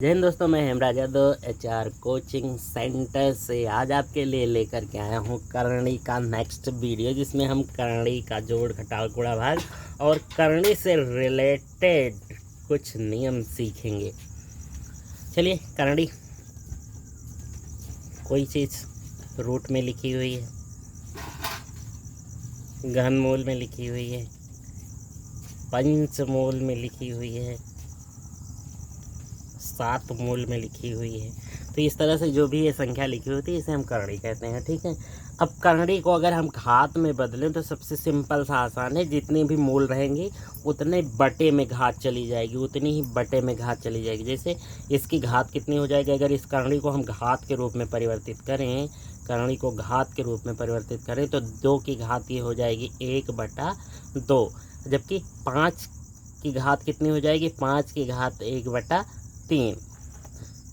जय हिंद दोस्तों, मैं Hemraj Yadav HR coaching centre से आज आपके लिए लेकर के आया हूँ करणी का नेक्स्ट वीडियो, जिसमें हम करणी का जोड़ घटाव गुणा भाग और करणी से रिलेटेड कुछ नियम सीखेंगे। चलिए, करणी कोई चीज़ रूट में लिखी हुई है, घनमूल में लिखी हुई है, पंचमूल में लिखी हुई है, सात मूल में लिखी हुई है। तो इस तरह से जो भी ये संख्या लिखी होती है इसे हम करणी कहते हैं। ठीक है, अब करणी को अगर हम घात में बदलें तो सबसे सिंपल सा आसान है, जितनी भी मूल रहेंगी उतने बटे में घात चली जाएगी, उतनी ही बटे में घात चली जाएगी। जैसे इसकी घात कितनी हो जाएगी, अगर इस करणी को हम घात के रूप में परिवर्तित करें, करणी को घात के रूप में परिवर्तित करें तो 2 की घात ये हो जाएगी 1/2, जबकि 5 की घात कितनी हो जाएगी, 5 की घात 1/3।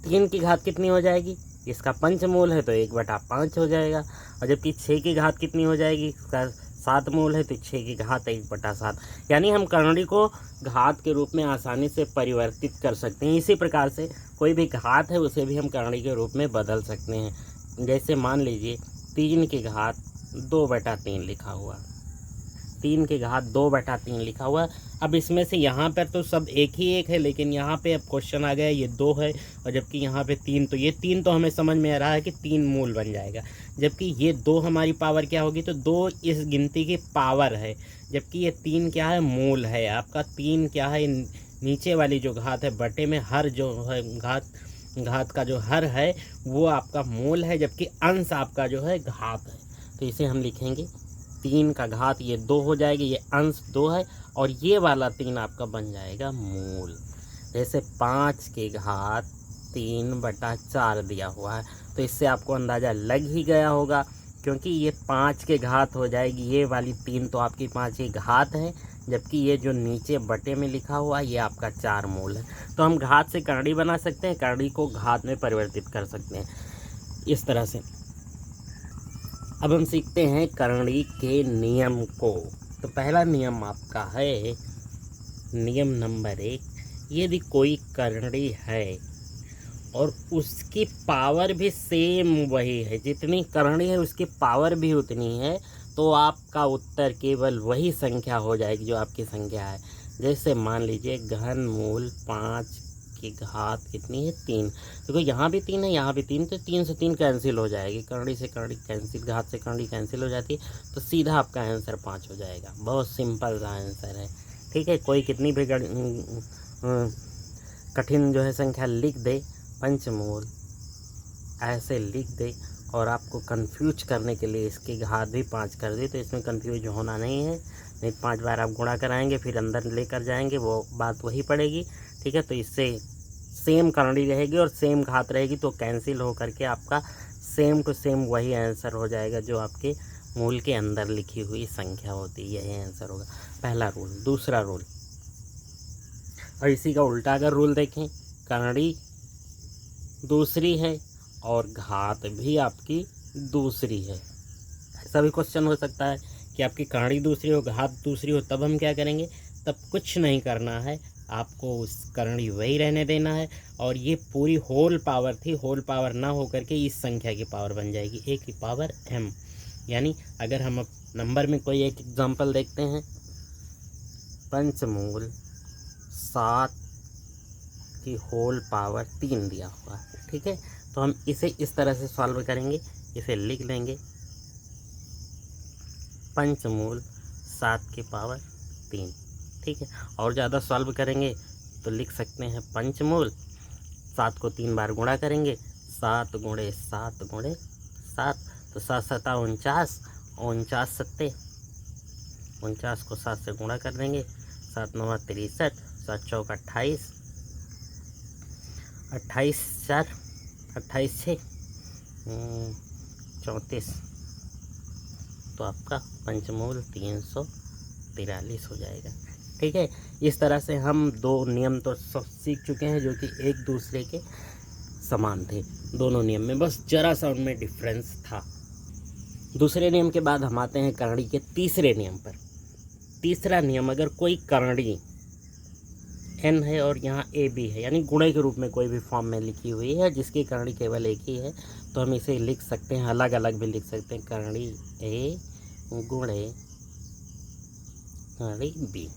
3 की घात कितनी हो जाएगी, इसका पंचमूल है तो 1/5 हो जाएगा। और जबकि 6 की घात कितनी हो जाएगी, इसका 7 मूल है तो 6 की घात 1/7। यानी हम करणी को घात के रूप में आसानी से परिवर्तित कर सकते हैं। इसी प्रकार से कोई भी घात है उसे भी हम करणी के रूप में बदल सकते हैं। जैसे मान लीजिए 3 की घात 2/3 लिखा हुआ, 3 की घात 2/3 लिखा हुआ। अब इसमें से यहाँ पर तो सब एक ही एक है, लेकिन यहाँ पे अब क्वेश्चन आ गया ये 2 है और जबकि यहाँ पे 3, तो ये 3 तो हमें समझ में आ रहा है कि 3 मूल बन जाएगा। जबकि ये 2 हमारी पावर क्या होगी, तो 2 इस गिनती की पावर है, जबकि ये 3 क्या है, मूल है आपका। 3 क्या है, नीचे वाली जो घात है बटे में हर जो है घात का जो हर है वो आपका मूल है, जबकि अंश आपका जो है घात है। तो इसे हम लिखेंगे 3 का घात ये 2 हो जाएगी, ये अंश 2 है और ये वाला 3 आपका बन जाएगा मूल। जैसे 5 की घात 3/4 दिया हुआ है, तो इससे आपको अंदाज़ा लग ही गया होगा, क्योंकि ये 5 के घात हो जाएगी, ये वाली 3 तो आपकी 5 की घात है, जबकि ये जो नीचे बटे में लिखा हुआ ये आपका 4 मूल है। तो हम घात से करणी बना सकते हैं, करणी को घात में परिवर्तित कर सकते हैं इस तरह से। अब हम सीखते हैं करणी के नियम को। तो पहला नियम आपका है नियम नंबर 1, यदि कोई करणी है और उसकी पावर भी सेम वही है, जितनी करणी है उसकी पावर भी उतनी है, तो आपका उत्तर केवल वही संख्या हो जाएगी जो आपकी संख्या है। जैसे मान लीजिए घनमूल 5 की घात कितनी है, 3। देखो यहाँ भी 3 है, यहाँ भी 3, तो 3 से 3 कैंसिल हो जाएगी, करणी से करणी कैंसिल, घात से करणी कैंसिल हो जाती है, तो सीधा आपका आंसर 5 हो जाएगा। बहुत सिंपल सा आंसर है। ठीक है, कोई कितनी भी कठिन जो है संख्या लिख दे, पंचमूल ऐसे लिख दे और आपको कंफ्यूज करने के लिए इसकी घात भी 5 कर दे, तो इसमें कंफ्यूज होना नहीं है। नहीं 5 बार आप गुणा कराएंगे फिर अंदर लेकर जाएंगे, वो बात वही पड़ेगी। ठीक है, तो इससे सेम करणी रहेगी और सेम घात रहेगी, तो कैंसिल हो करके आपका सेम टू सेम वही आंसर हो जाएगा जो आपके मूल के अंदर लिखी हुई संख्या होती है, यही आंसर होगा। पहला रूल। दूसरा रूल, और इसी का उल्टा अगर रूल देखें, करणी दूसरी है और घात भी आपकी दूसरी है। ऐसा भी क्वेश्चन हो सकता है कि आपकी करणी दूसरी हो, घात दूसरी हो, तब हम क्या करेंगे, तब कुछ नहीं करना है, आपको उस करणी वही रहने देना है और ये पूरी होल पावर थी, होल पावर ना हो करके इस संख्या की पावर बन जाएगी a की पावर m। यानी अगर हम अब नंबर में कोई एक एग्जांपल देखते हैं, पंचमूल 7 की होल पावर 3 दिया हुआ है। ठीक है, तो हम इसे इस तरह से सॉल्व करेंगे, इसे लिख लेंगे पंचमूल 7 की पावर 3। ठीक है, और ज़्यादा सॉल्व करेंगे तो लिख सकते हैं पंचमूल 7 को 3 बार गुणा करेंगे, 7 गुणे 7 गुणे 7, तो 7 7 49, 49 सत्ते 49 को 7 से गुणा कर देंगे, 7 9 63, 7 चौक 28, 28 4 28 6 34, तो आपका पंचमूल 343 हो जाएगा। ठीक है, इस तरह से हम 2 नियम तो सब सीख चुके हैं जो कि एक दूसरे के समान थे। दोनों नियम में बस जरा सा उनमें डिफरेंस था। दूसरे नियम के बाद हम आते हैं करणी के तीसरे नियम पर। तीसरा नियम, अगर कोई करणी एन है और यहाँ ए बी है, यानी गुणे के रूप में कोई भी फॉर्म में लिखी हुई है जिसकी करणी केवल एक ही है, तो हम इसे लिख सकते हैं, अलग अलग भी लिख सकते हैं, करणी ए गुणे करणी बी,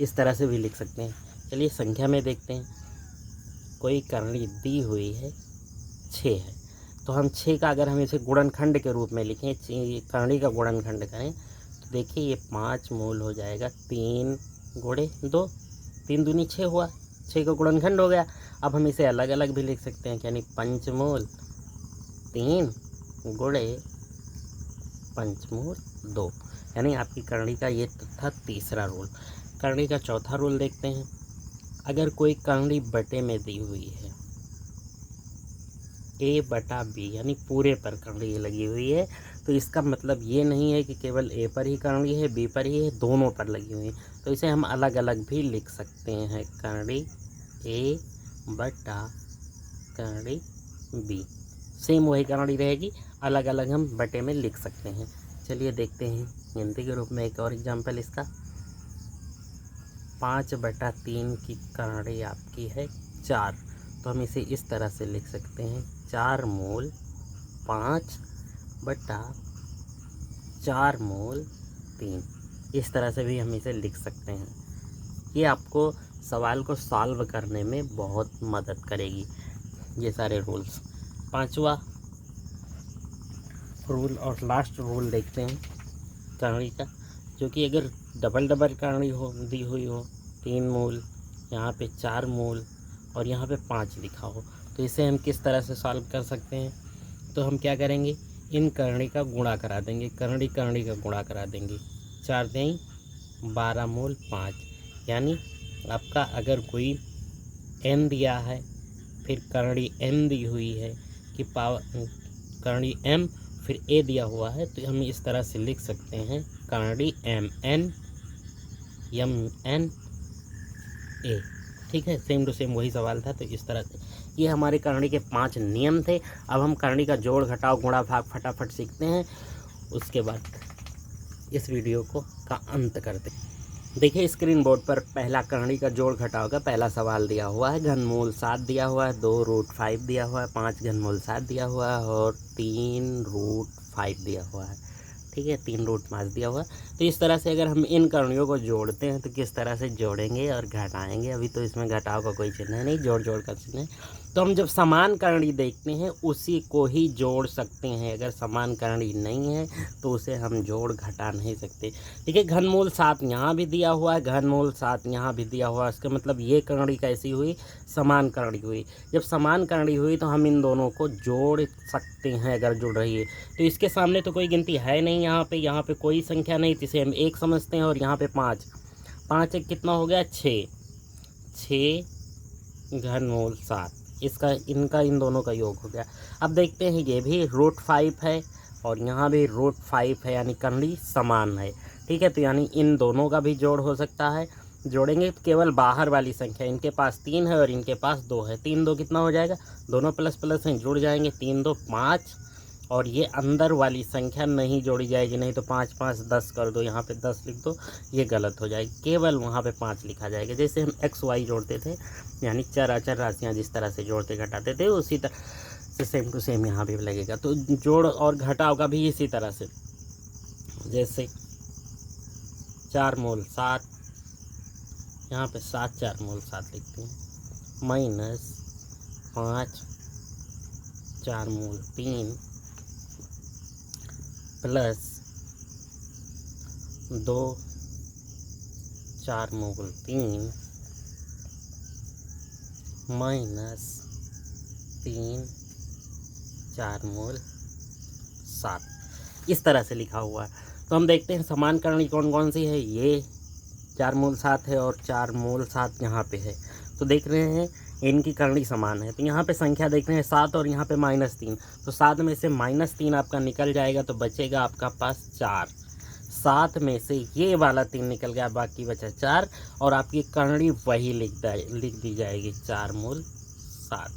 इस तरह से भी लिख सकते हैं। चलिए संख्या में देखते हैं, कोई करणी दी हुई है 6 है, तो हम 6 का अगर हम इसे गुणनखंड के रूप में लिखें, करणी का गुणनखंड करें तो देखिए ये 5 मूल हो जाएगा, 3 गुणे 2, 3 दूनी 6 हुआ, 6 का गुणनखंड हो गया। अब हम इसे अलग अलग भी लिख सकते हैं, यानी पंचमूल 3 गुणे पंचमूल 2, यानी आपकी करणी का ये था तीसरा रूल। करणी का चौथा रूल देखते हैं, अगर कोई करणी बटे में दी हुई है ए बटा बी, यानी पूरे पर करणी लगी हुई है, तो इसका मतलब ये नहीं है कि केवल ए पर ही करणी है, बी पर ही है, दोनों पर लगी हुई है, तो इसे हम अलग अलग भी लिख सकते हैं, करणी ए बटा करणी बी, सेम वही करणी रहेगी, अलग अलग हम बटे में लिख सकते हैं। चलिए देखते हैं गिनती के रूप में एक और एग्जाम्पल इसका, 5/3 की करणी आपकी है 4, तो हम इसे इस तरह से लिख सकते हैं, 4 मूल 5/4 मूल 3, इस तरह से भी हम इसे लिख सकते हैं। ये आपको सवाल को सॉल्व करने में बहुत मदद करेगी, ये सारे रूल्स। पांचवा रूल और लास्ट रूल देखते हैं करणी का, जो कि अगर डबल डबल करणी हो दी हुई हो, 3 मूल, यहाँ पे 4 मूल और यहाँ पे 5 लिखा हो, तो इसे हम किस तरह से सॉल्व कर सकते हैं। तो हम क्या करेंगे, इन करणी का गुणा करा देंगे, करणी करणी का गुणा करा देंगे, 4 दें 12 मूल 5, यानी आपका अगर कोई n दिया है, फिर करणी n दी हुई है कि पावर करणी m फिर a दिया हुआ है, तो हम इस तरह से लिख सकते हैं, करणी mn mn a, ठीक है, सेम टू सेम वही सवाल था। तो इस तरह से ये हमारे करणी के 5 नियम थे। अब हम करणी का जोड़ घटाव गुणा भाग फटाफट सीखते हैं, उसके बाद इस वीडियो का अंत करते हैं। देखिए स्क्रीन बोर्ड पर पहला करणी का जोड़ घटाव का पहला सवाल दिया हुआ है, घनमूल 7 दिया हुआ है, 2√5 दिया हुआ है, 5 घनमूल 7 दिया हुआ है और 3√5 दिया हुआ है, ठीक है, 3√5 दिया हुआ है। तो इस तरह से अगर हम इन करणियों को जोड़ते हैं तो किस तरह से जोड़ेंगे और घटाएंगे, अभी तो इसमें घटाव का कोई चिन्ह है नहीं, जोड़ का चिन्ह है। तो हम जब समान करणी देखते हैं उसी को ही जोड़ सकते हैं, अगर समान करणी नहीं है तो उसे हम जोड़ घटा नहीं सकते। ठीक है, घनमूल 7 यहाँ भी दिया हुआ है, घनमूल 7 यहाँ भी दिया हुआ है, इसका मतलब ये करणी कैसी हुई, समान करणी हुई। जब समान करणी हुई तो हम इन दोनों को जोड़ सकते हैं अगर जुड़ रही है। तो इसके सामने तो कोई गिनती है नहीं, यहाँ पे कोई संख्या नहीं, तो इसे हम 1 समझते हैं, और यहाँ पे 5 5 एक कितना हो गया, 6 घनमूल 7, इसका इनका इन दोनों का योग हो गया। अब देखते हैं ये भी √5 है और यहाँ भी √5 है, यानी करणी समान है, ठीक है। तो यानी इन दोनों का भी जोड़ हो सकता है, जोड़ेंगे तो केवल बाहर वाली संख्या, इनके पास 3 है और इनके पास 2 है, 3 2 कितना हो जाएगा, दोनों प्लस प्लस हैं, जुड़ जाएंगे, 3 2 5, और ये अंदर वाली संख्या नहीं जोड़ी जाएगी, नहीं तो 5 5 10 कर दो, यहाँ पे 10 लिख दो, ये गलत हो जाएगी, केवल वहाँ पे 5 लिखा जाएगा। जैसे हम x y जोड़ते थे, यानी चर अचर राशियाँ जिस तरह से जोड़ते घटाते थे, उसी तरह से सेम टू सेम यहाँ भी लगेगा। तो जोड़ और घटाव का भी इसी तरह से, जैसे 4 मूल 7, यहाँ पे 7 4 मूल 7 लिखते हैं, -5 4 मूल 3 प्लस 2 4 मूल 3 माइनस 3 4 मूल 7, इस तरह से लिखा हुआ है। तो हम देखते हैं समान करणी कौन कौन सी है, ये 4 मूल 7 है और 4 मूल 7 यहाँ पे है। तो देख रहे हैं इनकी करणी समान है, तो यहाँ पे संख्या देख रहे हैं 7 और यहाँ पे -3, तो 7 में से -3 आपका निकल जाएगा, तो बचेगा आपका पास 4। 7 में से ये वाला 3 निकल गया, बाकी बचा 4, और आपकी करणी वही लिख दी जाएगी, 4 मूल 7,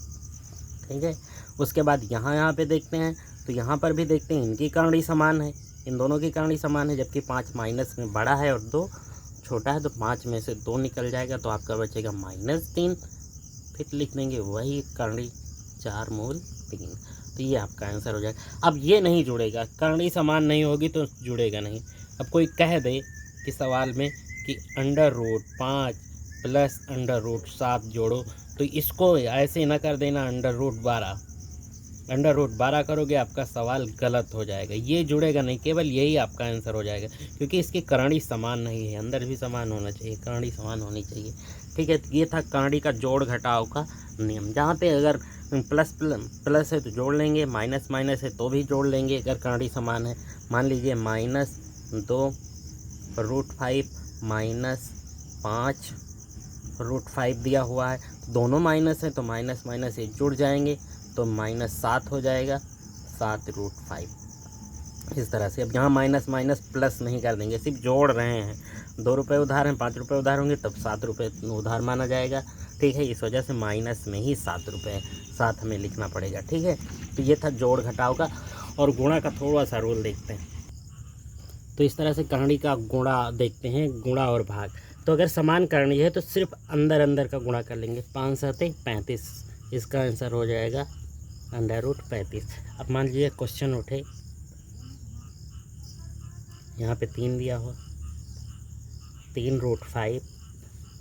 ठीक है। उसके बाद यहाँ पे देखते हैं, तो यहाँ पर भी देखते हैं इनकी करणी समान है, इन दोनों की करणी समान है, जबकि 5 माइनस में बड़ा है और 2 छोटा है तो 5 में से 2 निकल जाएगा तो आपका बचेगा -3। फिर लिख देंगे वही करणी 4 मूल 3। तो ये आपका आंसर हो जाएगा। अब ये नहीं जुड़ेगा, करणी समान नहीं होगी तो जुड़ेगा नहीं। अब कोई कह दे कि सवाल में कि √5 प्लस √7 जोड़ो, तो इसको ऐसे ना कर देना √12। √12 करोगे आपका सवाल गलत हो जाएगा, ये जुड़ेगा नहीं, केवल यही आपका आंसर हो जाएगा, क्योंकि इसकी करणी समान नहीं है, अंदर भी समान होना चाहिए, करणी समान होनी चाहिए। ठीक है, ये था करणी का जोड़ घटाव का नियम। जहाँ पे अगर प्लस है तो जोड़ लेंगे, माइनस माइनस है तो भी जोड़ लेंगे अगर करणी समान है। मान लीजिए -2 √5 -5 √5 दिया हुआ है, दोनों माइनस है तो माइनस माइनस ये जुड़ जाएंगे तो -7 हो जाएगा, 7 √5। इस तरह से अब यहाँ माइनस माइनस प्लस नहीं कर देंगे, सिर्फ जोड़ रहे हैं। 2 रुपये उधार हैं, 5 रुपये उधार होंगे तब 7 रुपये उधार माना जाएगा। ठीक है, इस वजह से माइनस में ही 7 रुपये 7 हमें लिखना पड़ेगा। ठीक है, तो ये था जोड़ घटाव का। और गुणा का थोड़ा सा रूल देखते हैं। तो इस तरह से करणी का गुणा देखते हैं, गुणा और भाग। तो अगर समान करणी है तो सिर्फ अंदर अंदर का गुणा कर लेंगे, 5 7 35, इसका आंसर हो जाएगा √35। अब मान लीजिए क्वेश्चन उठे, यहाँ पे 3 दिया हो, 3 √5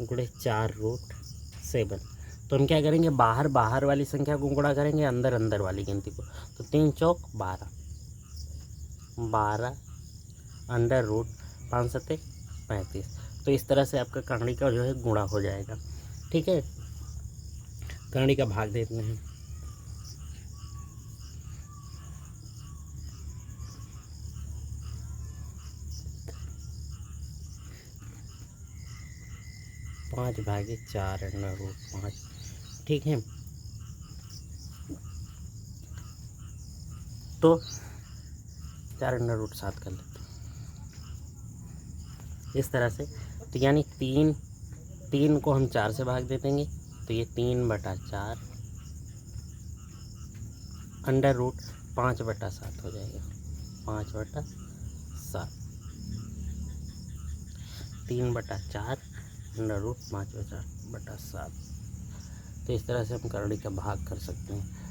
गुणे 4 √7। तो हम क्या करेंगे, बाहर बाहर वाली संख्या को गुणा करेंगे अंदर अंदर वाली गिनती को। तो 3 चौक 12, 12 √5 7 35। तो इस तरह से आपका करणी का जो है गुणा हो जाएगा। ठीक है, करणी का भाग देते हैं। पाँच भागे 4 √5। ठीक है, तो 4 √7 कर लेते हैं इस तरह से। तो यानी 3 को हम 4 से भाग दे देंगे तो ये 3/4 √5/7 हो जाएगा, 5/7, 3/4 √5/7। तो इस तरह से हम करणी का भाग कर सकते हैं।